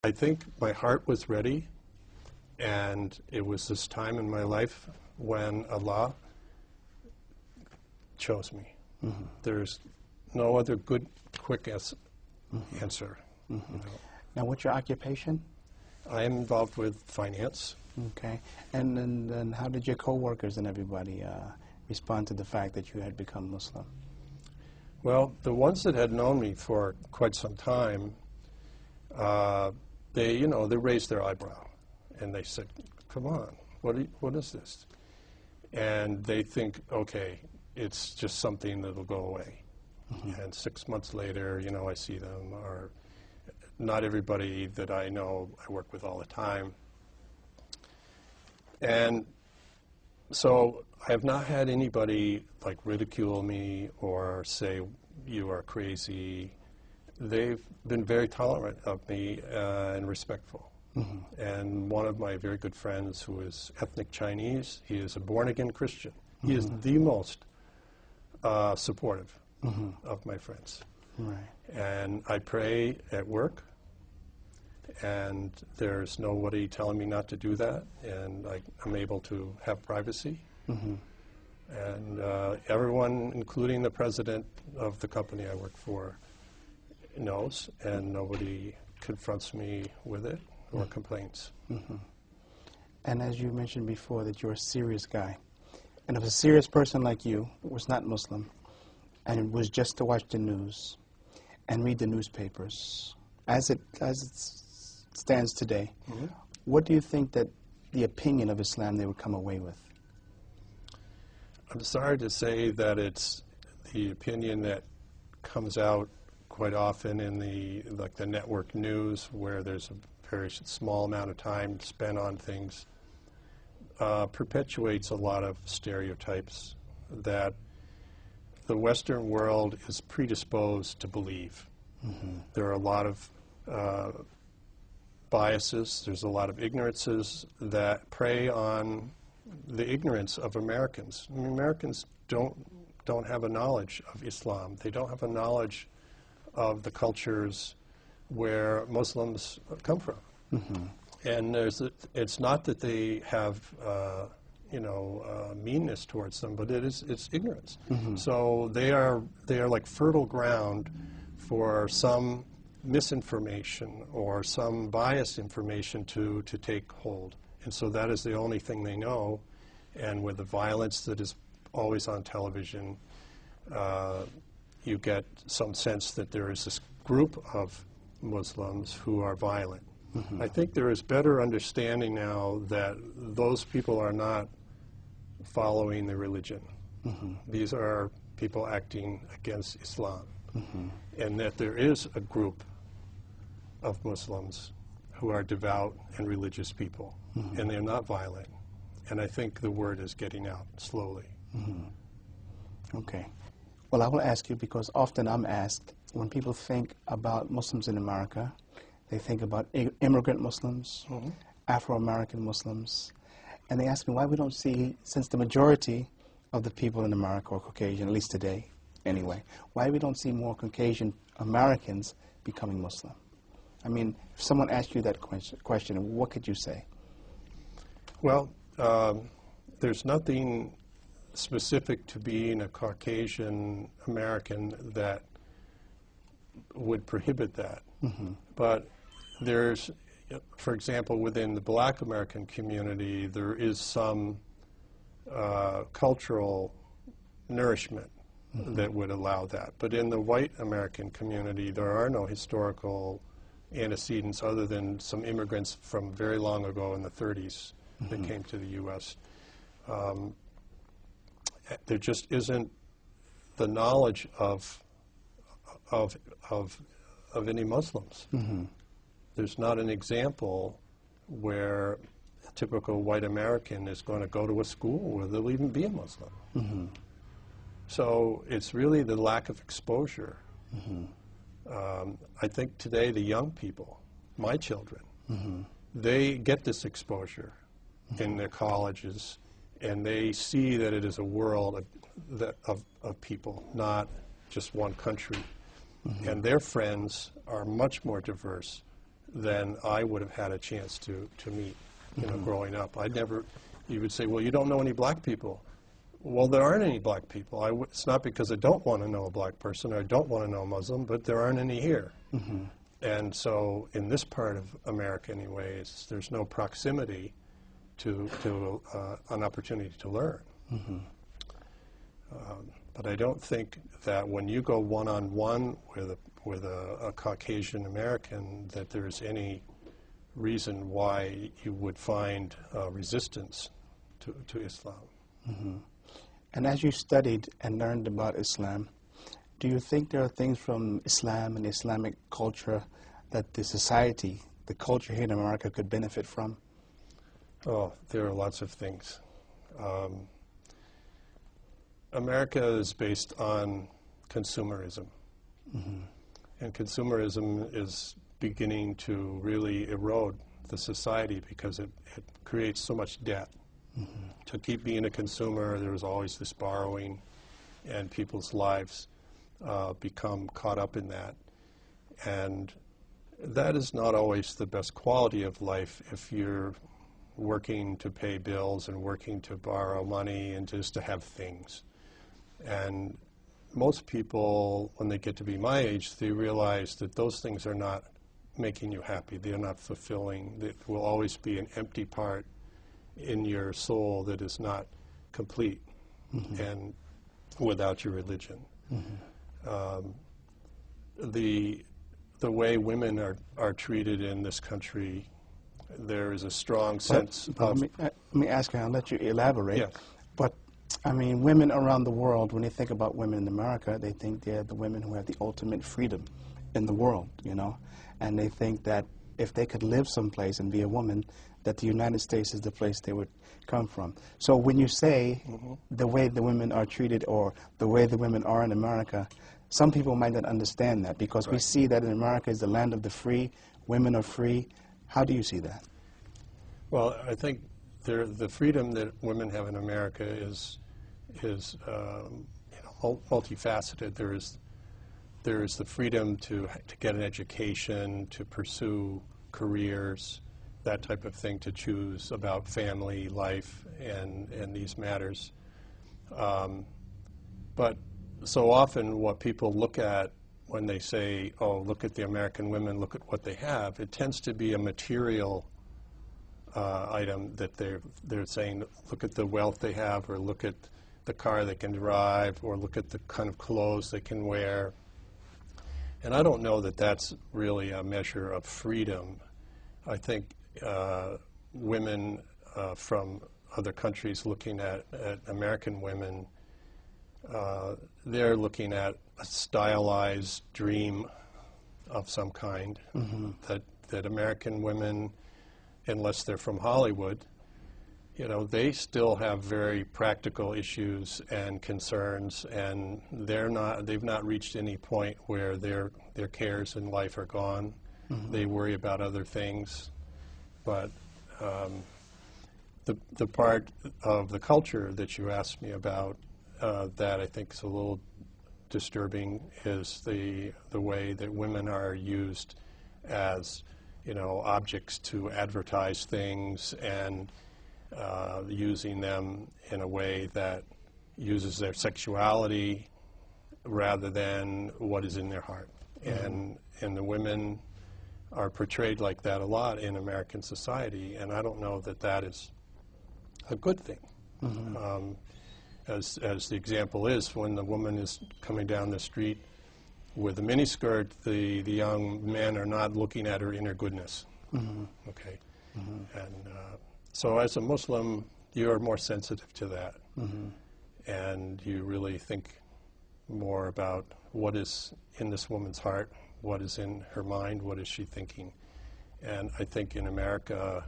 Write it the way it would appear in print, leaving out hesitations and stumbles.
I think my heart was ready, and it was this time in my life when Allah chose me. There's no other good, quick answer. You know. Now, what's your occupation? I am involved with finance. Okay. And then how did your co-workers and everybody respond to the fact that you had become Muslim? Well, the ones that had known me for quite some time, they raised their eyebrow, and they said, "Come on, what is this?" And they think, okay, it's just something that'll go away. And 6 months later, I see them, or not everybody that I know I work with all the time. And so I have not had anybody like ridicule me or say you are crazy. They've been very tolerant of me and respectful. And one of my very good friends who is ethnic Chinese, he is a born-again Christian. He is the most supportive of my friends. Right. And I pray at work, and there's nobody telling me not to do that, and I'm able to have privacy. And everyone, including the president of the company I work for, knows, and nobody confronts me with it or complains. And as you mentioned before, that you're a serious guy. And if a serious person like you was not Muslim, and it was just to watch the news and read the newspapers, as it stands today, what do you think that the opinion of Islam they would come away with? I'm sorry to say that it's the opinion that comes out quite often in the network news, where there's a very small amount of time spent on things, perpetuates a lot of stereotypes that the Western world is predisposed to believe. There are a lot of biases, there's a lot of ignorances that prey on the ignorance of Americans. I mean, Americans don't have a knowledge of Islam. They don't have a knowledge of the cultures where Muslims come from. And it's not that they have meanness towards them, but it's ignorance. So they are like fertile ground for some misinformation or some biased information to take hold. And so that is the only thing they know. And with the violence that is always on television, you get some sense that there is this group of Muslims who are violent. I think there is better understanding now that those people are not following the religion. These are people acting against Islam. And that there is a group of Muslims who are devout and religious people, and they're not violent. And I think the word is getting out slowly. Okay. Well, I will ask you, because often I'm asked, when people think about Muslims in America, they think about immigrant Muslims, Afro-American Muslims, and they ask me why we don't see, since the majority of the people in America are Caucasian, at least today anyway, why we don't see more Caucasian Americans becoming Muslim. I mean, if someone asked you that question, what could you say? Well, there's nothing specific to being a Caucasian American that would prohibit that. But there's, for example, within the Black American community, there is some cultural nourishment that would allow that. But in the white American community, there are no historical antecedents other than some immigrants from very long ago in the 30s that came to the U.S. There just isn't the knowledge of any Muslims. There's not an example where a typical white American is going to go to a school where they'll even be a Muslim. So it's really the lack of exposure. I think today the young people, my children, they get this exposure in their colleges, and they see that it is a world of people, not just one country. And their friends are much more diverse than I would have had a chance to meet, growing up. You would say, well, you don't know any black people. Well, there aren't any black people. It's not because I don't want to know a black person or I don't want to know a Muslim, but there aren't any here. And so in this part of America anyways, there's no proximity to an opportunity to learn. But I don't think that when you go one-on-one with a Caucasian American that there's any reason why you would find resistance to Islam. And as you studied and learned about Islam, do you think there are things from Islam and Islamic culture that the society, the culture here in America could benefit from? Oh, there are lots of things. America is based on consumerism. And consumerism is beginning to really erode the society because it creates so much debt. To keep being a consumer, there's always this borrowing, and people's lives become caught up in that. And that is not always the best quality of life if you're working to pay bills and working to borrow money and just to have things. And most people, when they get to be my age, they realize that those things are not making you happy. They're not fulfilling. There will always be an empty part in your soul that is not complete and without your religion. The way women are treated in this country, there is a strong sense of... Let me ask you, I'll let you elaborate. Yes. But, I mean, women around the world, when they think about women in America, they think they're the women who have the ultimate freedom in the world, and they think that if they could live someplace and be a woman, that the United States is the place they would come from. So when you say the way the women are treated or the way the women are in America, some people might not understand that because we see that in America is the land of the free, women are free. How do you see that? Well, I think the freedom that women have in America is multifaceted. There is the freedom to get an education, to pursue careers, that type of thing, to choose about family, life, and these matters. But so often what people look at when they say, oh, look at the American women, look at what they have, it tends to be a material item that they're saying, look at the wealth they have, or look at the car they can drive, or look at the kind of clothes they can wear. And I don't know that that's really a measure of freedom. I think women from other countries looking at American women, they're looking at a stylized dream of some kind, that American women, unless they're from Hollywood, they still have very practical issues and concerns, and they've not reached any point where their cares in life are gone. They worry about other things. But the part of the culture that you asked me about that I think is a little disturbing is the way that women are used as objects to advertise things, and using them in a way that uses their sexuality rather than what is in their heart. And the women are portrayed like that a lot in American society, and I don't know that that is a good thing. As the example is, when the woman is coming down the street with a miniskirt, the young men are not looking at her inner goodness. Okay, and so as a Muslim, you're more sensitive to that, and you really think more about what is in this woman's heart, what is in her mind, what is she thinking. And I think in America,